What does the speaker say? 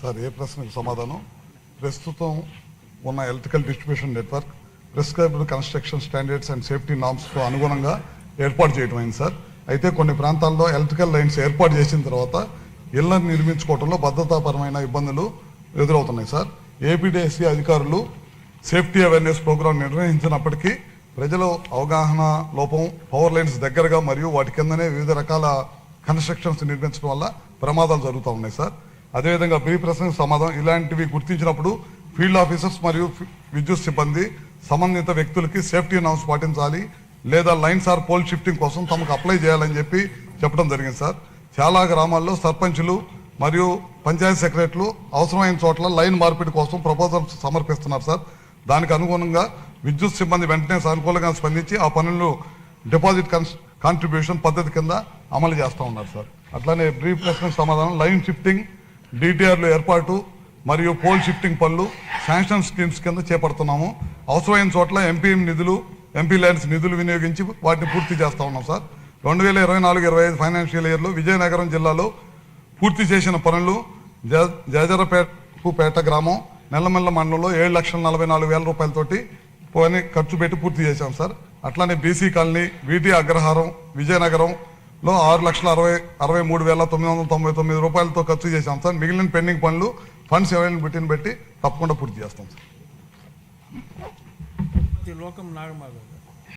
Sir ఏ ప్రశ్నకు సమాధానం ప్రస్తుతం ఉన్న electrical distribution network prescribed construction standards and safety నామ్స్కు అనుగుణంగా ఏర్పాటు చేయడం అయింది సార్. అయితే కొన్ని ప్రాంతాల్లో ఎలక్ట్రికల్ లైన్స్ ఏర్పాటు చేసిన తర్వాత ఇళ్లను నిర్మించుకోవడంలో భద్రతాపరమైన ఇబ్బందులు ఎదురవుతున్నాయి సార్. ఏపీడీఎస్సీ అధికారులు సేఫ్టీ అవేర్నెస్ ప్రోగ్రాం నిర్వహించినప్పటికీ ప్రజల అవగాహన లోపం, పవర్ లైన్స్ దగ్గరగా మరియు వాటి కిందనే వివిధ రకాల కన్స్ట్రక్షన్స్ నిర్మించడం వల్ల ప్రమాదాలు జరుగుతూ ఉన్నాయి సార్. అదేవిధంగా ప్రీ ప్రశ్నకు సమాధానం ఇలాంటివి గుర్తించినప్పుడు ఫీల్డ్ ఆఫీసర్స్ మరియు విద్యుత్ సిబ్బంది సంబంధిత వ్యక్తులకి సేఫ్టీ నామ్స్ పాటించాలి లేదా లైన్స్ ఆర్ పోల్ షిఫ్టింగ్ కోసం తమకు అప్లై చేయాలని చెప్పడం జరిగింది సార్. చాలా గ్రామాల్లో సర్పంచులు మరియు పంచాయతీ సెక్రటరీలు అవసరమైన చోట్ల లైన్ మార్పిడి కోసం ప్రపోజల్స్ సమర్పిస్తున్నారు సార్. దానికి అనుగుణంగా విద్యుత్ సిబ్బంది వెంటనే సానుకూలంగా స్పందించి ఆ పనులను డిపాజిట్ కాంట్రిబ్యూషన్ పద్ధతి కింద అమలు చేస్తూ ఉన్నారు సార్. అట్లానే బ్రీఫ్ ప్రశ్నకు సమాధానం లైన్ షిఫ్టింగ్, డిటిఆర్లు ఏర్పాటు మరియు పోల్ షిఫ్టింగ్ పనులు శాంక్షన్ స్కీమ్స్ కింద చేపడుతున్నాము. అవసరమైన చోట్ల ఎంపీ ల్యాండ్స్ నిధులు వినియోగించి వాటిని పూర్తి చేస్తూ ఉన్నాం సార్. 2024-25 ఫైనాన్షియల్ ఇయర్లో విజయనగరం జిల్లాలో పూర్తి చేసిన పనులు జాజరపేట గ్రామం, నెల్లమెల్ల మండలంలో 7,44,000 రూపాయలతోటి పని ఖర్చు పెట్టి పూర్తి చేశాం సార్. అట్లానే బీసీ కాలనీ, వీటి అగ్రహారం, విజయనగరంలో 6,63,999 రూపాయలతో ఖర్చు చేశాం సార్. మిగిలిన పెండింగ్ పనులు ఫండ్స్ అవైలబిలిటీని బట్టి తప్పకుండా పూర్తి చేస్తాం సార్. లోకం నాగమాధవ్